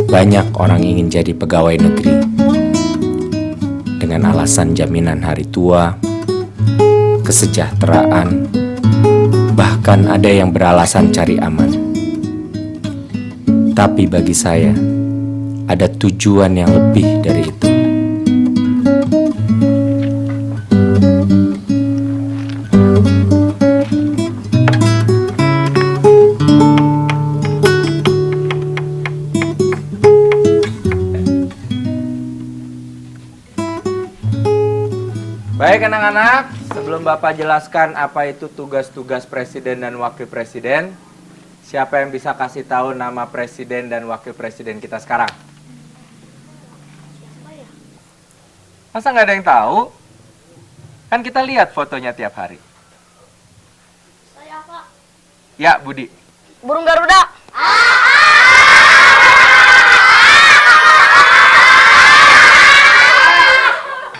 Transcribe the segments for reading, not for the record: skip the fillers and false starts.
Banyak orang ingin jadi pegawai negeri dengan alasan jaminan hari tua, kesejahteraan, bahkan ada yang beralasan cari aman. Tapi bagi saya, ada tujuan yang lebih dari itu. Baik anak-anak, sebelum Bapak jelaskan apa itu tugas-tugas presiden dan wakil presiden, siapa yang bisa kasih tahu nama presiden dan wakil presiden kita sekarang? Masa nggak ada yang tahu? Kan kita lihat fotonya tiap hari. Saya, Pak. Ya, Budi. Burung Garuda.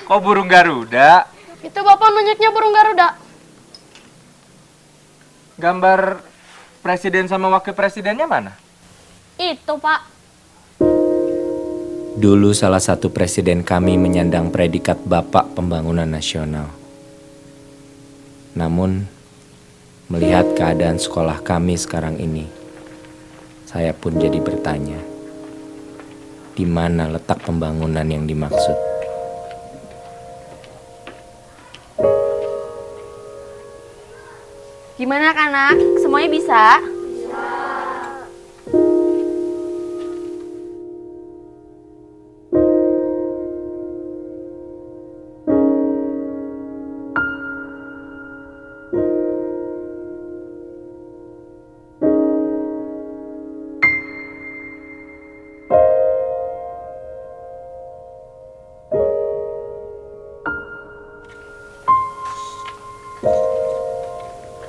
Kok burung Garuda? Itu Bapak nunjuknya burung Garuda. Gambar presiden sama wakil presidennya mana? Itu, Pak. Dulu salah satu presiden kami menyandang predikat Bapak Pembangunan Nasional. Namun, melihat keadaan sekolah kami sekarang ini, saya pun jadi bertanya, di mana letak pembangunan yang dimaksud? Gimana, anak? Semuanya bisa?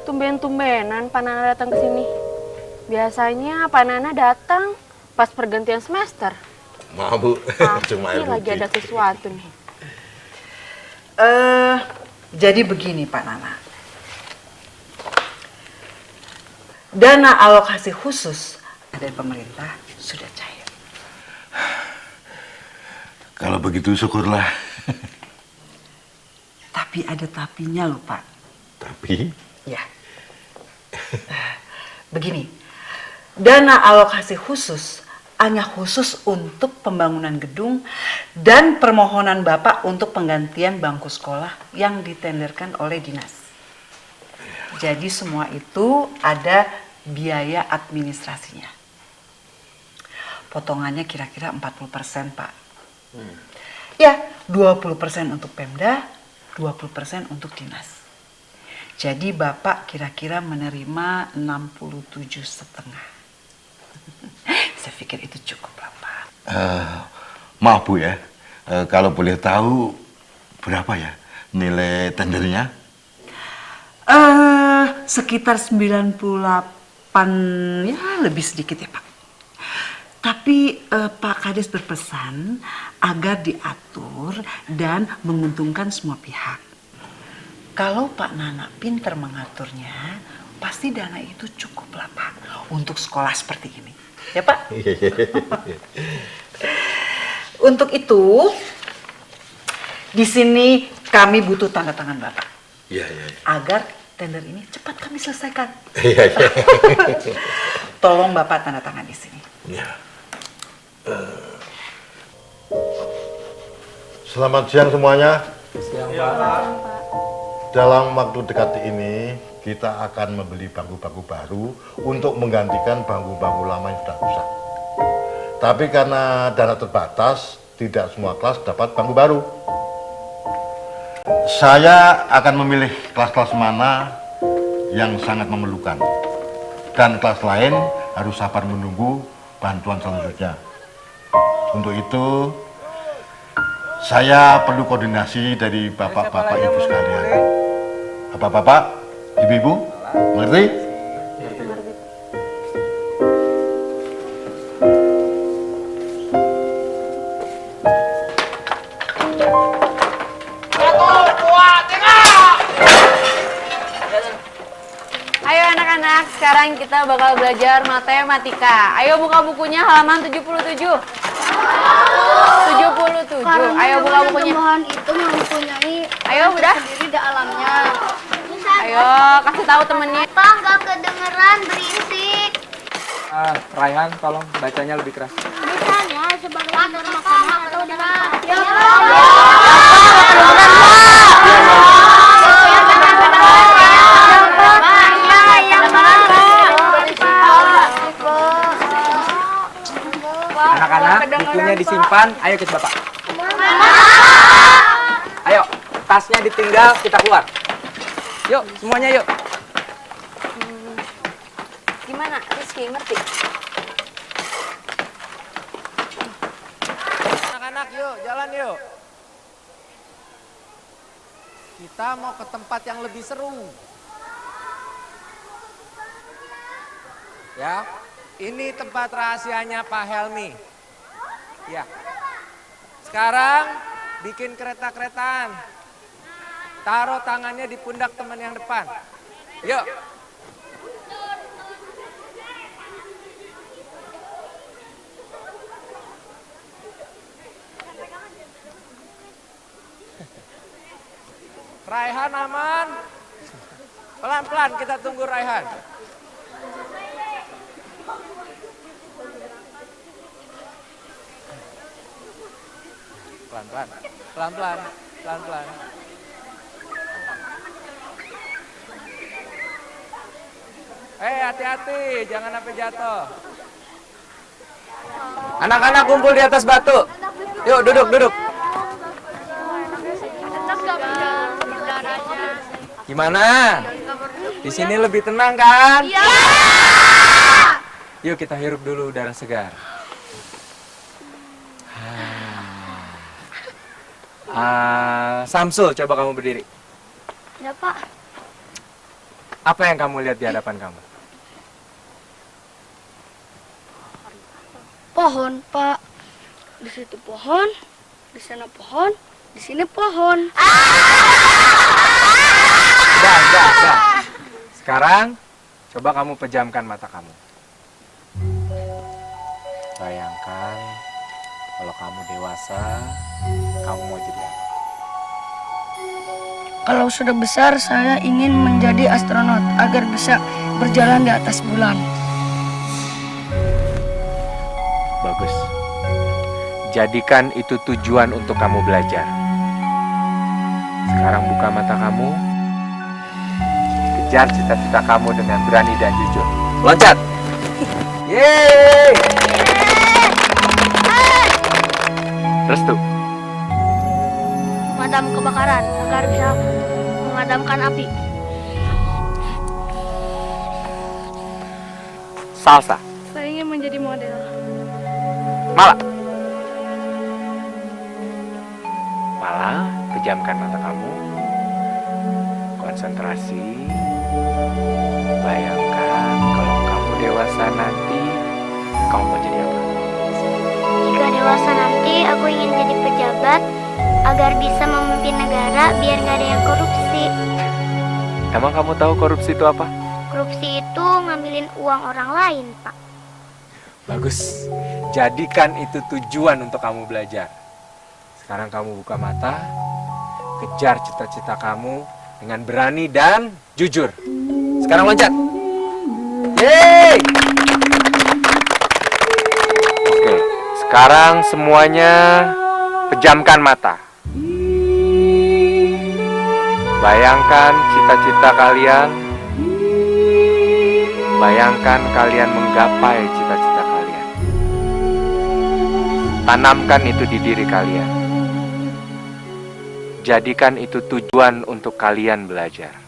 Tumben-tumbenan Pak Nana datang ke sini. Biasanya Pak Nana datang pas pergantian semester. Maaf Bu, cuma air Pasti lagi putih. ada sesuatu nih. Jadi begini Pak Nana. Dana alokasi khusus dari pemerintah sudah cair. Kalau begitu syukurlah. Tapi ada tapinya loh Pak. Tapi Ya. Begini, dana alokasi khusus hanya khusus untuk pembangunan gedung dan permohonan Bapak untuk penggantian bangku sekolah yang ditenderkan oleh dinas. Jadi semua itu ada biaya administrasinya. Potongannya kira-kira 40% Pak. Ya, 20% untuk Pemda, 20% untuk dinas. Jadi Bapak kira-kira menerima 67,5. Saya pikir itu cukup lah Pak. maaf Bu ya, kalau boleh tahu berapa ya nilai tendernya? Sekitar 98, ya lebih sedikit ya Pak. Tapi Pak Kades berpesan agar diatur dan menguntungkan semua pihak. Kalau Pak Nana pinter mengaturnya, pasti dana itu cukup lah Pak untuk sekolah seperti ini. Ya Pak? Untuk itu, di sini kami butuh tanda tangan Bapak. Iya. Agar tender ini cepat kami selesaikan. Iya. Tolong Bapak tanda tangan di sini. Iya. Selamat siang semuanya. Dalam waktu dekat ini kita akan membeli bangku-bangku baru untuk menggantikan bangku-bangku lama yang sudah rusak. Tapi karena dana terbatas, tidak semua kelas dapat bangku baru. Saya akan memilih kelas-kelas mana yang sangat memerlukan. Dan kelas lain harus sabar menunggu bantuan selanjutnya. Untuk itu, saya perlu koordinasi dari bapak-bapak ibu sekalian. Bapak-bapak, ibu-ibu, mengerti? Ayo anak-anak, sekarang kita bakal belajar matematika. Ayo buka bukunya halaman 77. 77. Ayo buka bukunya. Tumbuhan itu mempunyai Ayo udah. sendiri di alamnya. Ayo kasih tahu temennya. Pak, nggak kedengeran berisik. Raihan, tolong bacanya lebih keras. Misalnya sebagai sumber makanan atau darah. Ya, Anak-anak, bukunya disimpan. Ayo ke Bapak. Ayo, tasnya ditinggal, kita keluar. Yuk, semuanya yuk. Gimana? Rizky ngerti? Anak-anak yuk, jalan yuk. Kita mau ke tempat yang lebih seru. Ya, ini tempat rahasianya Pak Helmi. Ya. Sekarang bikin kereta-keretaan. Taruh tangannya di pundak teman yang depan. Yuk. Raihan aman. Pelan-pelan kita tunggu Raihan. Pelan-pelan. Pelan-pelan. Pelan-pelan. Hati-hati, jangan sampai jatuh. Anak-anak kumpul di atas batu. Yuk, duduk. Gimana? Di sini lebih tenang kan? Iya. Yuk kita hirup dulu udara segar. Samsul, coba kamu berdiri. ya Pak. Apa yang kamu lihat di hadapan kamu? Pohon, Pak. Di situ pohon, di sana pohon, di sini pohon. Udah. Sekarang, coba kamu pejamkan mata kamu. Bayangkan, kalau kamu dewasa, kamu mau jadi apa? Kalau sudah besar, saya ingin menjadi astronot agar bisa berjalan di atas bulan. Bagus. Jadikan itu tujuan untuk kamu belajar. Sekarang buka mata kamu. Kejar cita-cita kamu dengan berani dan jujur. Loncat! Yeay! Restu. Memadam kebakaran agar bisa memadamkan api. Salsa. Saya ingin menjadi model. Mala. Mala, pejamkan mata kamu. Konsentrasi. Bayangkan kalau kamu dewasa nanti, kamu mau jadi apa? Jika dewasa nanti, aku ingin jadi pejabat agar bisa memimpin negara biar nggak ada yang korupsi. Emang kamu tahu korupsi itu apa? Korupsi itu ngambilin uang orang lain, Pak. Bagus. Jadikan itu tujuan untuk kamu belajar. Sekarang kamu buka mata, kejar cita-cita kamu dengan berani dan jujur. Sekarang loncat. Yeay! Oke, sekarang semuanya pejamkan mata. Bayangkan cita-cita kalian. Bayangkan kalian menggapai cita-cita kalian. Tanamkan itu di diri kalian. Jadikan itu tujuan untuk kalian belajar.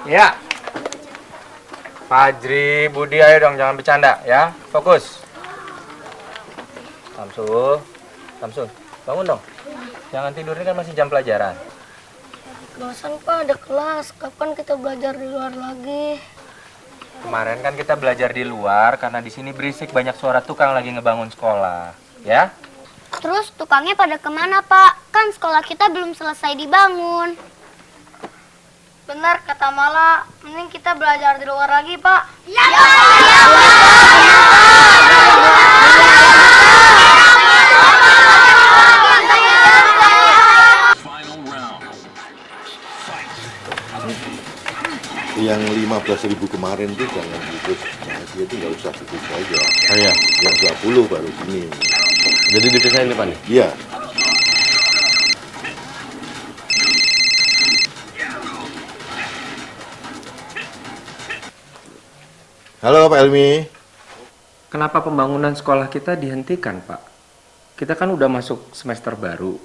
Ya. Fajri, Budi, ayo dong, jangan bercanda ya. Fokus. Samsul, bangun dong. Jangan tidur, ini kan masih jam pelajaran. Bosan Pak, ada kelas. Kapan kita belajar di luar lagi? Kemarin kan kita belajar di luar karena di sini berisik, banyak suara tukang lagi ngebangun sekolah, ya. Terus tukangnya pada kemana, Pak? Kan sekolah kita belum selesai dibangun. Benar kata Mala, mending kita belajar di luar lagi, Pak. Yang 15.000 kemarin tuh jangan bungkus, dia itu nggak usah bungkus aja. Oh iya. Yang 20 baru sini. Jadi dipisahin nih Pak nih? Iya. Halo Pak Elmi. Kenapa pembangunan sekolah kita dihentikan, Pak? Kita kan udah masuk semester baru.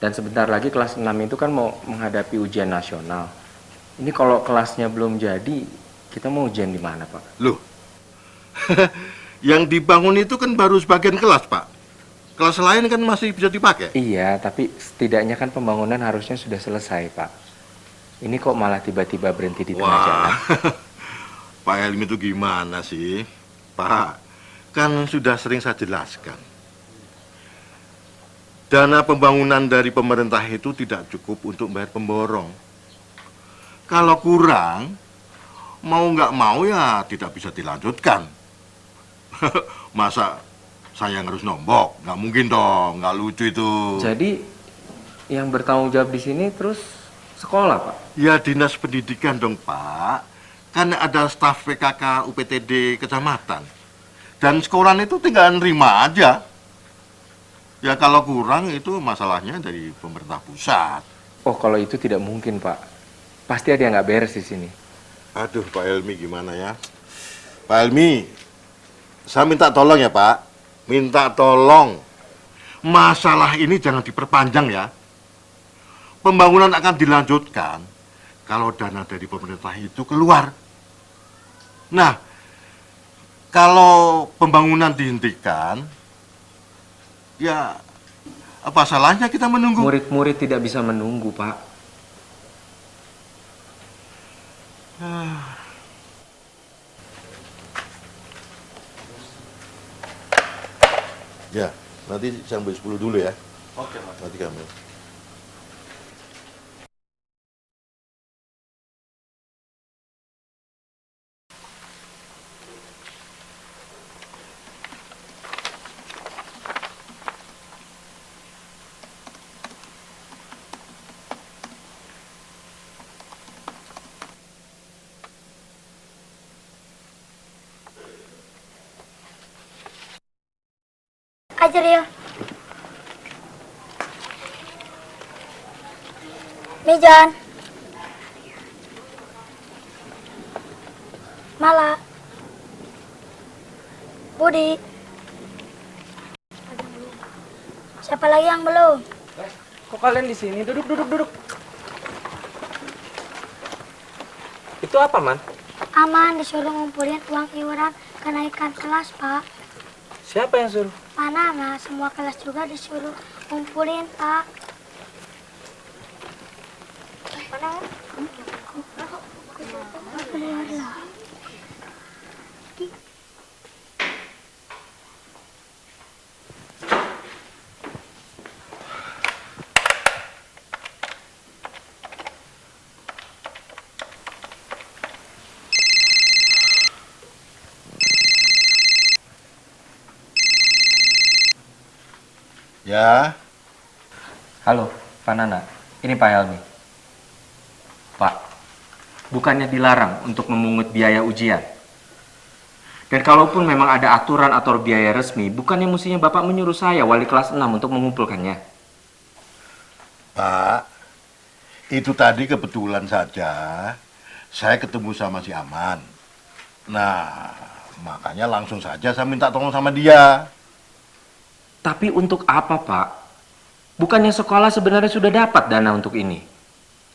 Dan sebentar lagi kelas 6 itu kan mau menghadapi ujian nasional. Ini kalau kelasnya belum jadi, kita mau ujian di mana, Pak? Loh, yang dibangun itu kan baru sebagian kelas, Pak. Kelas lain kan masih bisa dipakai. Iya, tapi setidaknya kan pembangunan harusnya sudah selesai, Pak. Ini kok malah tiba-tiba berhenti di tengah jalan? Pak Helmi itu gimana sih? Pak, kan sudah sering saya jelaskan. Dana pembangunan dari pemerintah itu tidak cukup untuk bayar pemborong. Kalau kurang, mau nggak mau ya tidak bisa dilanjutkan. Masa saya yang harus nombok? Nggak mungkin dong, nggak lucu itu. Jadi yang bertanggung jawab di sini terus sekolah, Pak? Ya dinas pendidikan dong, Pak. Kan ada staf PKK UPTD kecamatan. Dan sekolah itu tinggal nerima aja. Ya kalau kurang itu masalahnya dari pemerintah pusat. Oh, kalau itu tidak mungkin, Pak. Pasti ada yang nggak beres di sini. Aduh, Pak Helmi gimana ya? Pak Helmi, saya minta tolong ya, Pak. Minta tolong. Masalah ini jangan diperpanjang ya. Pembangunan akan dilanjutkan kalau dana dari pemerintah itu keluar. Nah, kalau pembangunan dihentikan, ya apa salahnya kita menunggu? Murid-murid tidak bisa menunggu, Pak. Ya, nanti sampai 10 dulu ya. Oke, Mas. Nanti kami. Ajar ya. Mejan. Mala. Budi. Siapa lagi yang belum? Kok kalian di sini? Duduk. Itu apa, Man? Aman disuruh ngumpulin uang iuran kenaikan kelas, Pak. Siapa yang suruh? Pak Nana, semua kelas juga disuruh ngumpulin, Pak. Pak Nana? Ya, Halo, Pak Nana. Ini Pak Helmi. Pak, bukannya dilarang untuk memungut biaya ujian. Dan kalaupun memang ada aturan atau biaya resmi, bukannya mestinya Bapak menyuruh saya, wali kelas 6, untuk mengumpulkannya? Pak, itu tadi kebetulan saja saya ketemu sama si Aman. Nah, makanya langsung saja saya minta tolong sama dia. Tapi untuk apa, Pak? Bukannya sekolah sebenarnya sudah dapat dana untuk ini.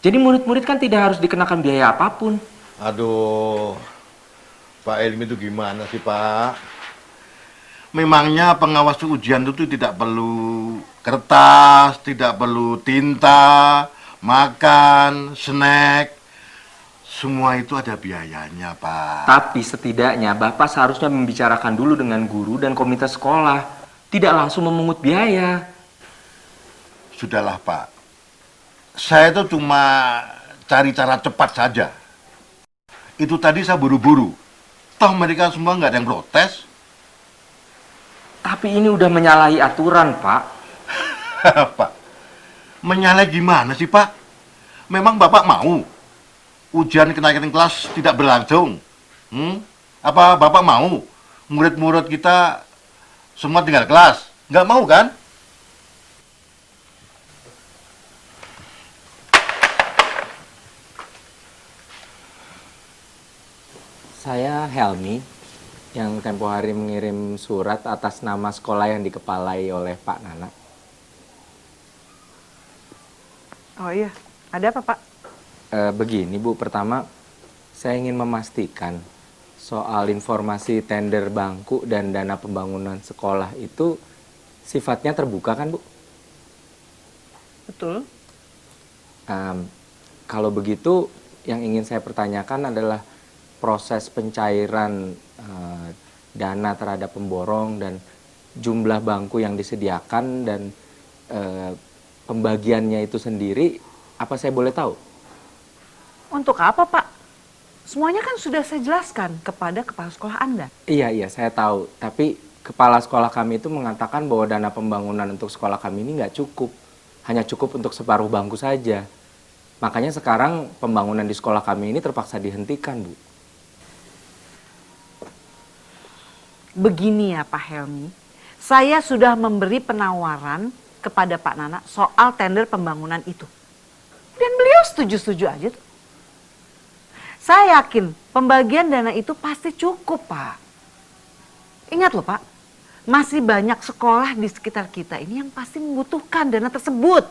Jadi murid-murid kan tidak harus dikenakan biaya apapun. Aduh, Pak Ilmi itu gimana sih, Pak? Memangnya pengawas ujian itu tidak perlu kertas, tidak perlu tinta, makan, snack. Semua itu ada biayanya, Pak. Tapi setidaknya Bapak seharusnya membicarakan dulu dengan guru dan komite sekolah. Tidak langsung memungut biaya. Sudahlah, Pak. Saya itu cuma cari cara cepat saja. Itu tadi saya buru-buru. Toh mereka semua nggak ada yang protes. Tapi ini udah menyalahi aturan, Pak. Pak, menyalahi gimana sih, Pak? Memang Bapak mau ujian kenaikan kelas tidak berlangsung? Apa Bapak mau murid-murid kita semua tinggal kelas? Nggak mau kan? Saya Helmi, yang tempo hari mengirim surat atas nama sekolah yang dikepalai oleh Pak Nana. Oh iya, ada apa Pak? Begini Bu, pertama saya ingin memastikan soal informasi tender bangku dan dana pembangunan sekolah itu sifatnya terbuka kan Bu? Betul. Kalau begitu yang ingin saya pertanyakan adalah proses pencairan dana terhadap pemborong dan jumlah bangku yang disediakan dan pembagiannya itu sendiri, apa saya boleh tahu? Untuk apa Pak? Semuanya kan sudah saya jelaskan kepada kepala sekolah Anda. Iya, saya tahu. Tapi kepala sekolah kami itu mengatakan bahwa dana pembangunan untuk sekolah kami ini nggak cukup. Hanya cukup untuk separuh bangku saja. Makanya sekarang pembangunan di sekolah kami ini terpaksa dihentikan, Bu. Begini ya Pak Helmi, saya sudah memberi penawaran kepada Pak Nana soal tender pembangunan itu. Dan beliau setuju-setuju aja tuh. Saya yakin pembagian dana itu pasti cukup Pak. Ingat loh Pak, masih banyak sekolah di sekitar kita ini yang pasti membutuhkan dana tersebut.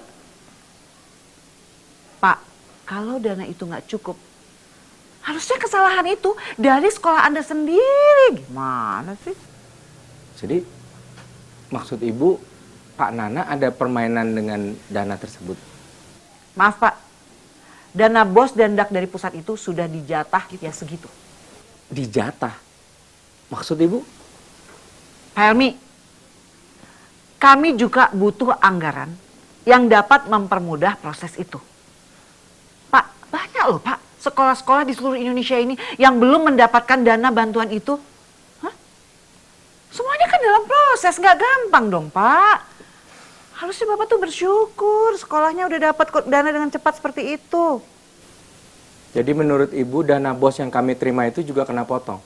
Pak, kalau dana itu nggak cukup, harusnya kesalahan itu dari sekolah Anda sendiri. Gimana sih? Jadi, maksud Ibu, Pak Nana ada permainan dengan dana tersebut? Maaf Pak, dana bos dan dak dari pusat itu sudah dijatah ya segitu. Dijatah? Maksud Ibu? Pak Helmi, kami juga butuh anggaran yang dapat mempermudah proses itu. Pak, banyak loh Pak sekolah-sekolah di seluruh Indonesia ini yang belum mendapatkan dana bantuan itu. Hah? Semuanya kan dalam proses, nggak gampang dong Pak. Harusnya Bapak tuh bersyukur sekolahnya udah dapat dana dengan cepat seperti itu. Jadi menurut Ibu dana bos yang kami terima itu juga kena potong?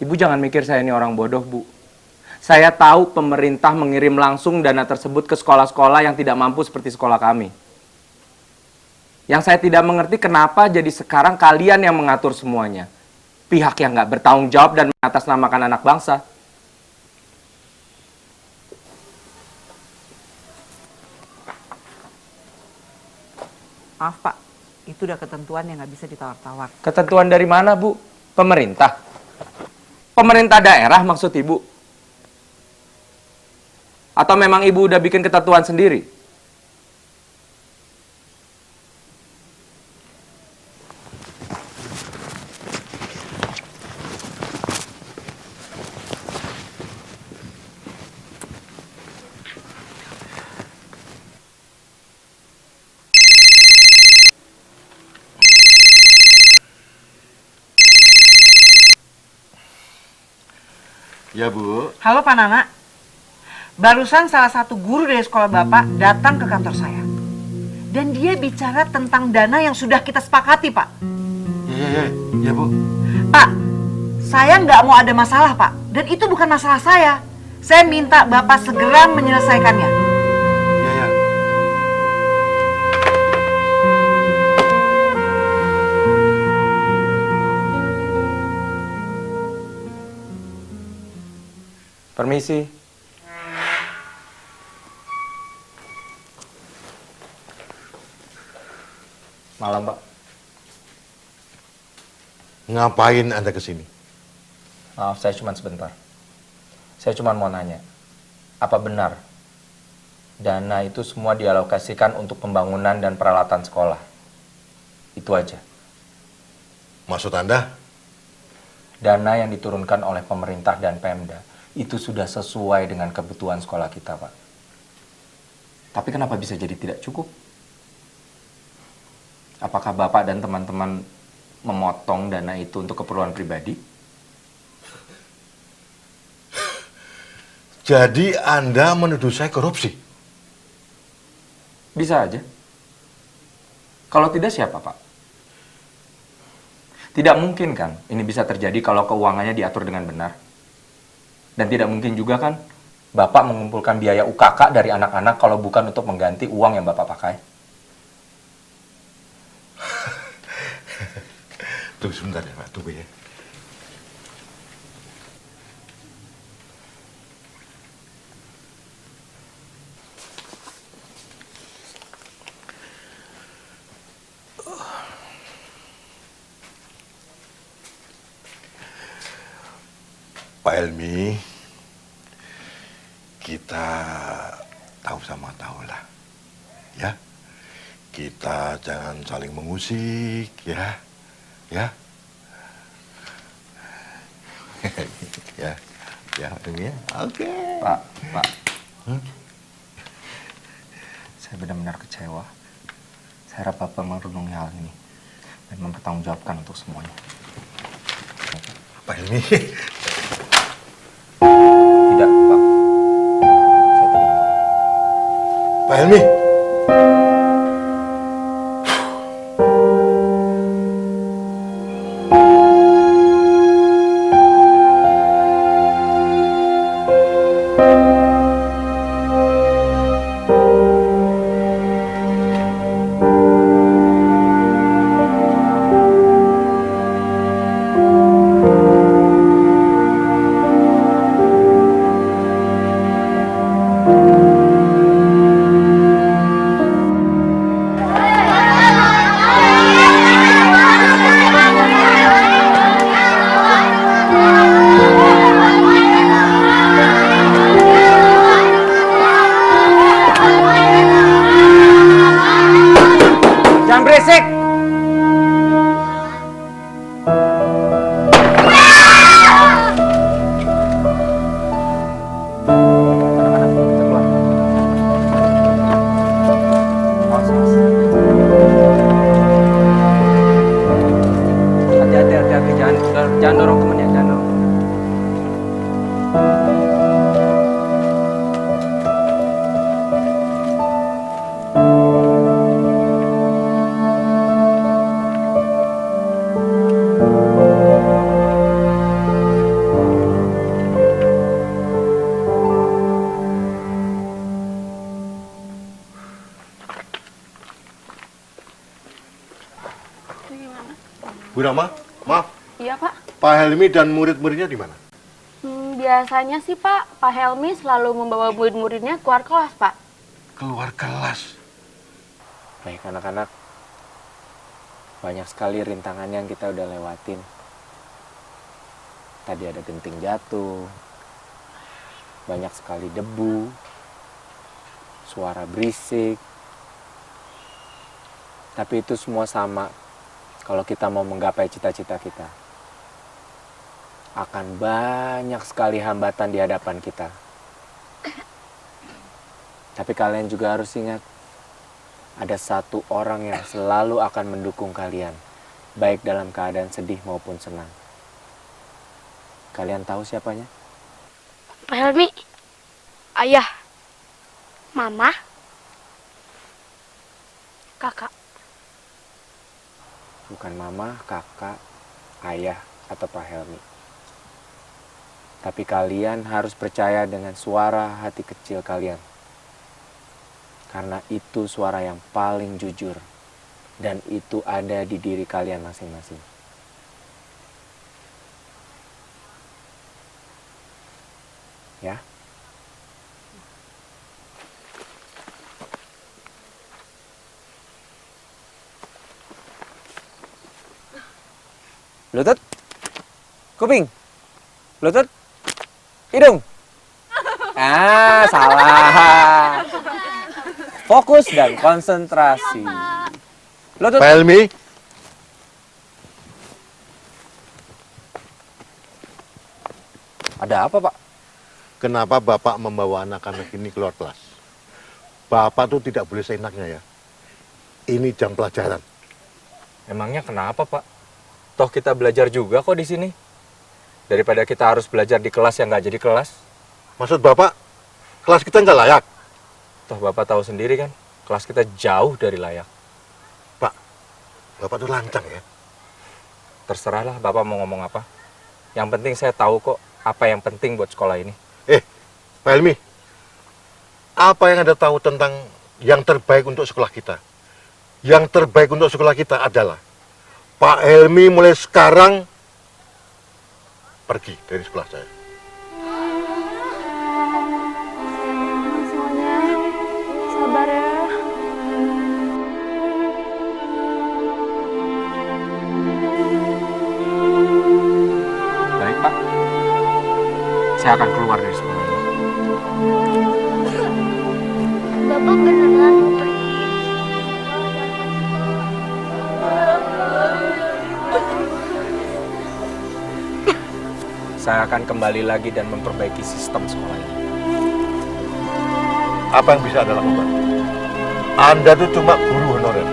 Ibu jangan mikir saya ini orang bodoh, Bu. Saya tahu pemerintah mengirim langsung dana tersebut ke sekolah-sekolah yang tidak mampu seperti sekolah kami. Yang saya tidak mengerti kenapa jadi sekarang kalian yang mengatur semuanya. Pihak yang nggak bertanggung jawab dan mengatasnamakan anak bangsa. Maaf Pak, itu udah ketentuan yang nggak bisa ditawar-tawar. Ketentuan dari mana, Bu? Pemerintah? Pemerintah daerah maksud Ibu? Atau memang Ibu udah bikin ketentuan sendiri? Ya, Bu. Halo Pak Nana, barusan salah satu guru dari sekolah Bapak datang ke kantor saya. Dan dia bicara tentang dana yang sudah kita sepakati Pak. Ya, Bu. Pak, saya nggak mau ada masalah Pak. Dan itu bukan masalah saya. Saya minta Bapak segera menyelesaikannya. Ya. Permisi. Malam, Pak. Ngapain Anda kesini? Maaf, saya cuma sebentar. Saya cuma mau nanya, apa benar dana itu semua dialokasikan untuk pembangunan dan peralatan sekolah? Itu aja. Maksud Anda? Dana yang diturunkan oleh pemerintah dan Pemda itu sudah sesuai dengan kebutuhan sekolah kita, Pak. Tapi kenapa bisa jadi tidak cukup? Apakah Bapak dan teman-teman memotong dana itu untuk keperluan pribadi? Jadi Anda menuduh saya korupsi? Bisa aja. Kalau tidak siapa, Pak? Tidak mungkin kan ini bisa terjadi kalau keuangannya diatur dengan benar. Dan tidak mungkin juga kan Bapak mengumpulkan biaya UKK dari anak-anak kalau bukan untuk mengganti uang yang Bapak pakai. Tunggu sebentar ya Pak, tunggu ya. Pak Helmi, kita tahu sama tahu lah, ya. Kita jangan saling mengusik, ya, ya, ya, ya, Helmi ya. Oke. Pak. Saya benar-benar kecewa. Saya harap Bapak merenungi hal ini dan mempertanggungjawabkan untuk semuanya. Pak Helmi. Tidak, Pak. Saya tidak mau. Pak Helmi. Jangan berisik! Hati-hati, jangan dorong temennya, jangan dorong. Itu gimana? Bu Rama, maaf, Iya, Pak. Pak Helmi dan murid-muridnya di mana? Biasanya sih, Pak, Pak Helmi selalu membawa murid-muridnya keluar kelas, Pak. Keluar kelas. Baik anak-anak, banyak sekali rintangan yang kita udah lewatin. Tadi ada genting jatuh, banyak sekali debu, suara berisik. Tapi itu semua sama kalau kita mau menggapai cita-cita kita. Akan banyak sekali hambatan di hadapan kita. Tapi kalian juga harus ingat, ada satu orang yang selalu akan mendukung kalian, baik dalam keadaan sedih maupun senang. Kalian tahu siapanya? Pak Helmi, ayah, mama, kakak. Bukan mama, kakak, ayah, atau Pak Helmi. Tapi kalian harus percaya dengan suara hati kecil kalian. Karena itu suara yang paling jujur. Dan itu ada di diri kalian masing-masing. Ya? Lutut, kuping, lutut, hidung. Ah, salah. Fokus dan konsentrasi. Lutut. Pak Helmi, Ada apa, Pak? kenapa Bapak membawa anak-anak ini keluar kelas? Bapak tuh tidak boleh seenaknya ya. Ini jam pelajaran. Emangnya kenapa, Pak? Toh kita belajar juga kok di sini. Daripada kita harus belajar di kelas yang nggak jadi kelas. Maksud Bapak, kelas kita nggak layak? Toh Bapak tahu sendiri kan, kelas kita jauh dari layak. Pak, Bapak tuh lancang ya. Terserahlah Bapak mau ngomong apa. Yang penting saya tahu kok apa yang penting buat sekolah ini. Pak Helmi, apa yang Anda tahu tentang yang terbaik untuk sekolah kita? Yang terbaik untuk sekolah kita adalah Pak Helmi mulai sekarang pergi dari sekolah saya. Semuanya sabar ya. Baik, Pak. Saya akan keluar dari sekolah ini. Bapak beneran mau pergi? Saya akan kembali lagi dan memperbaiki sistem sekolah ini. Apa yang bisa Anda lakukan? Anda itu cuma guru honorer.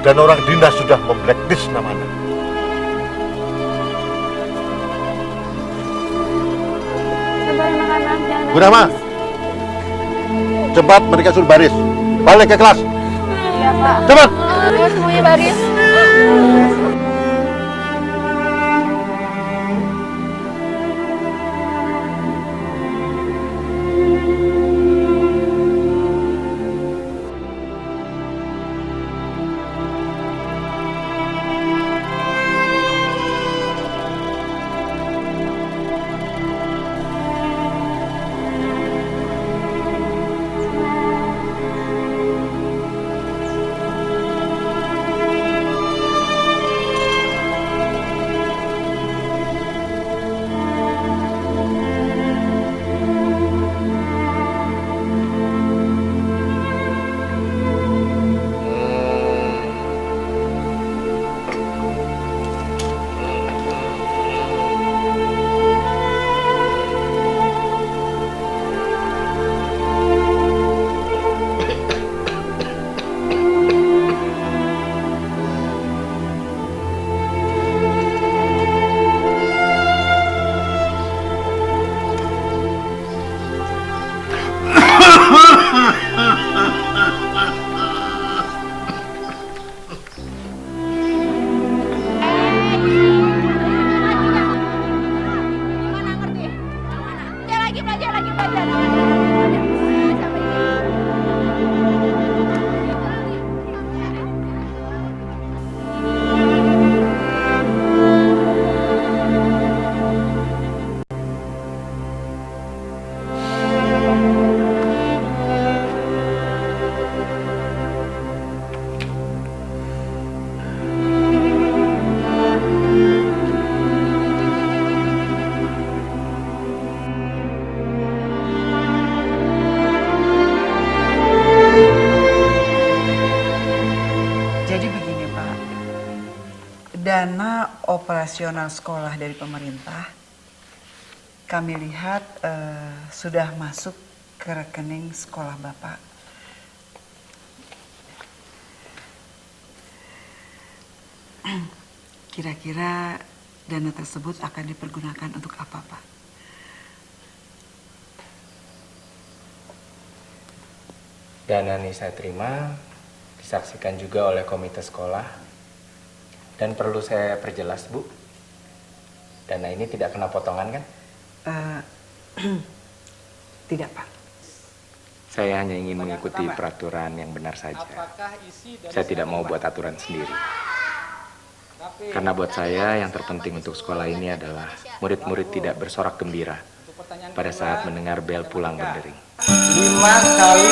Dan orang dinas sudah memblacklist nama Anda. Sabar anak-anak, jangan Bu Rama, cepat mereka suruh baris. Balik ke kelas. Iya, Pak. Cepat. Ayo semuanya baris. Dana operasional sekolah dari pemerintah kami lihat sudah masuk ke rekening sekolah Bapak. Kira-kira dana tersebut akan dipergunakan untuk apa, Pak? Dana ini saya terima, disaksikan juga oleh komite sekolah. Dan perlu saya perjelas, Bu, dana ini tidak kena potongan kan? Tidak, Pak. Saya hanya ingin mengikuti peraturan yang benar saja. Saya tidak mau buat aturan sendiri. Karena buat saya yang terpenting untuk sekolah ini adalah murid-murid tidak bersorak gembira pada saat mendengar bel pulang berdering. 5 kali